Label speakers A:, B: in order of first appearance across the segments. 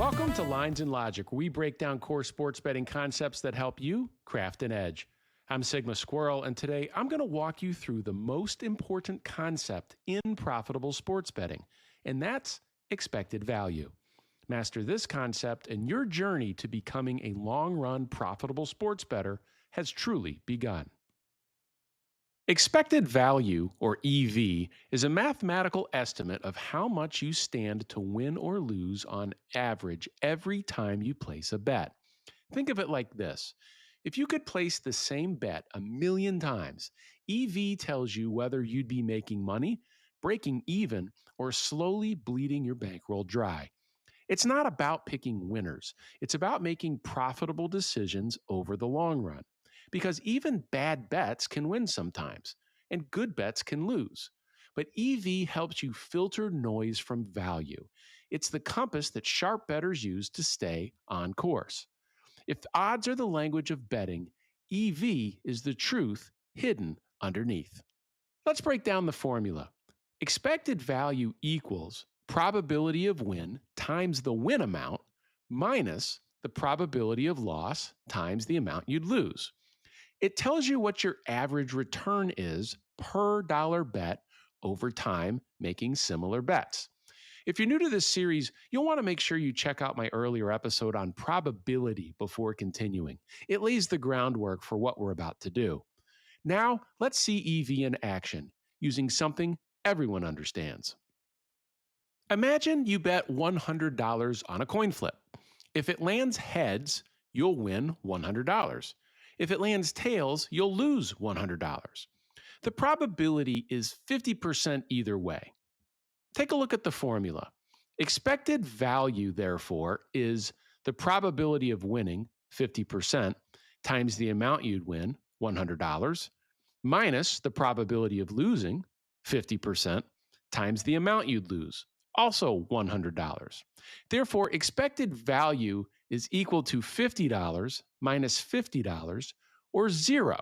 A: Welcome to Lines and Logic, where we break down core sports betting concepts that help you craft an edge. I'm Sigma Squirrel, and today I'm going to walk you through the most important concept in profitable sports betting, and that's expected value. Master this concept, and your journey to becoming a long-run profitable sports bettor has truly begun. Expected value, or EV, is a mathematical estimate of how much you stand to win or lose on average every time you place a bet. Think of it like this. If you could place the same bet 1,000,000 times, EV tells you whether you'd be making money, breaking even, or slowly bleeding your bankroll dry. It's not about picking winners. It's about making profitable decisions over the long run. Because even bad bets can win sometimes, and good bets can lose. But EV helps you filter noise from value. It's the compass that sharp bettors use to stay on course. If odds are the language of betting, EV is the truth hidden underneath. Let's break down the formula. Expected value equals probability of win times the win amount minus the probability of loss times the amount you'd lose. It tells you what your average return is per dollar bet over time making similar bets. If you're new to this series, you'll want to make sure you check out my earlier episode on probability before continuing. It lays the groundwork for what we're about to do. Now, let's see EV in action, using something everyone understands. Imagine you bet $100 on a coin flip. If it lands heads, you'll win $100. If it lands tails, you'll lose $100. The probability is 50% either way. Take a look at the formula. Expected value, therefore, is the probability of winning, 50%, times the amount you'd win, $100, minus the probability of losing, 50%, times the amount you'd lose, also $100. Therefore, expected value is equal to $50 minus $50, or zero.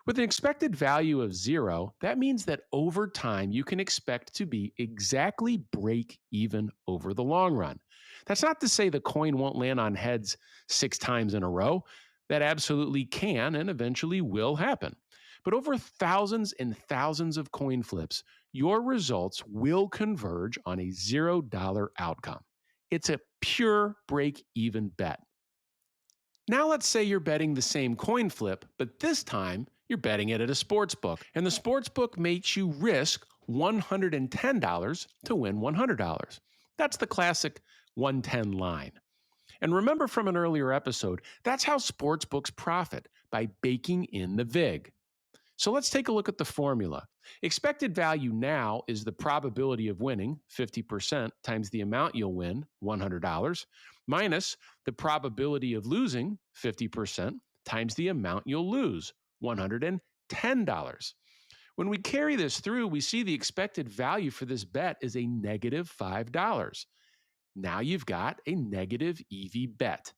A: With an expected value of zero, that means that over time you can expect to be exactly break even over the long run. That's not to say the coin won't land on heads 6 times in a row. That absolutely can and eventually will happen. But over thousands and thousands of coin flips, your results will converge on a $0 outcome. It's a pure break-even bet. Now let's say you're betting the same coin flip, but this time you're betting it at a sports book, and the sports book makes you risk $110 to win $100. That's the classic 110 line. And remember from an earlier episode, that's how sports books profit, by baking in the VIG. So let's take a look at the formula. Expected value now is the probability of winning, 50%, times the amount you'll win, $100, minus the probability of losing, 50%, times the amount you'll lose, $110. When we carry this through, we see the expected value for this bet is a negative $5. Now you've got a negative EV bet.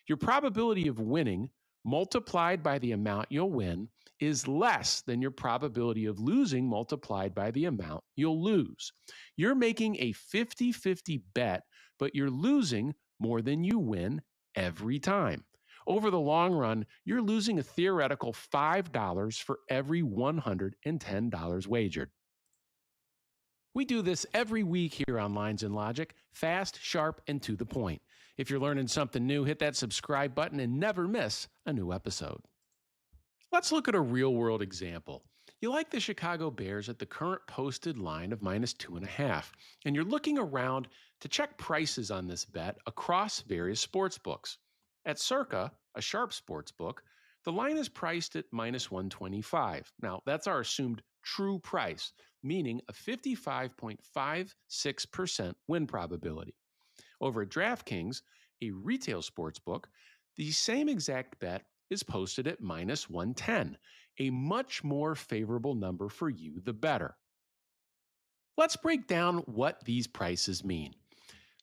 A: Your probability of winning multiplied by the amount you'll win is less than your probability of losing multiplied by the amount you'll lose. You're making a 50-50 bet, but you're losing more than you win every time. Over the long run, you're losing a theoretical $5 for every $110 wagered. We do this every week here on Lines and Logic, fast, sharp, and to the point. If you're learning something new, hit that subscribe button and never miss a new episode. Let's look at a real-world example. You like the Chicago Bears at the current posted line of minus 2.5, and you're looking around to check prices on this bet across various sports books. At Circa, a sharp sports book, the line is priced at minus 125. Now, that's our assumed true price, meaning a 55.56% win probability. Over at DraftKings, a retail sports book, the same exact bet is posted at minus 110, a much more favorable number for you, the bettor. Let's break down what these prices mean.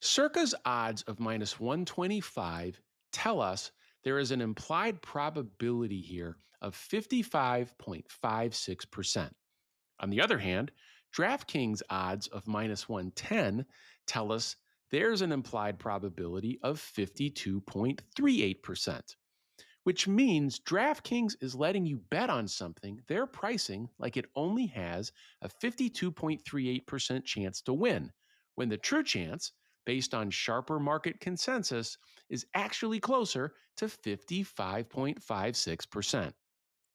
A: Circa's odds of minus 125 tell us there is an implied probability here of 55.56%. On the other hand, DraftKings odds of minus 110 tell us there's an implied probability of 52.38%, which means DraftKings is letting you bet on something they're pricing like it only has a 52.38% chance to win, when the true chance, based on sharper market consensus, is actually closer to 55.56%.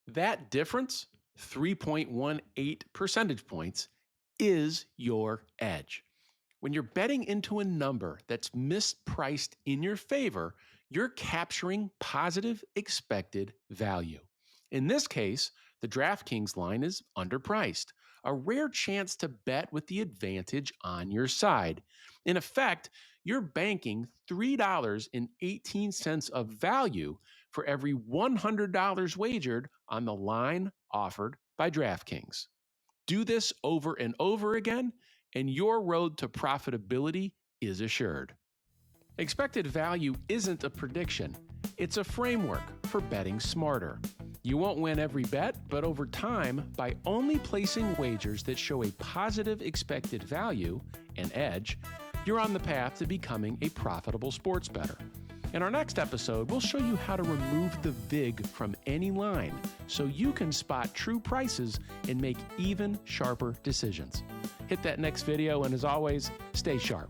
A: That difference, 3.18 percentage points, is your edge. When you're betting into a number that's mispriced in your favor, you're capturing positive expected value. In this case, the DraftKings line is underpriced, a rare chance to bet with the advantage on your side. In effect, you're banking $3.18 of value for every $100 wagered on the line offered by DraftKings. Do this over and over again, and your road to profitability is assured. Expected value isn't a prediction, it's a framework for betting smarter. You won't win every bet, but over time, by only placing wagers that show a positive expected value, an edge, you're on the path to becoming a profitable sports bettor. In our next episode, we'll show you how to remove the VIG from any line so you can spot true prices and make even sharper decisions. Hit that next video, and as always, stay sharp.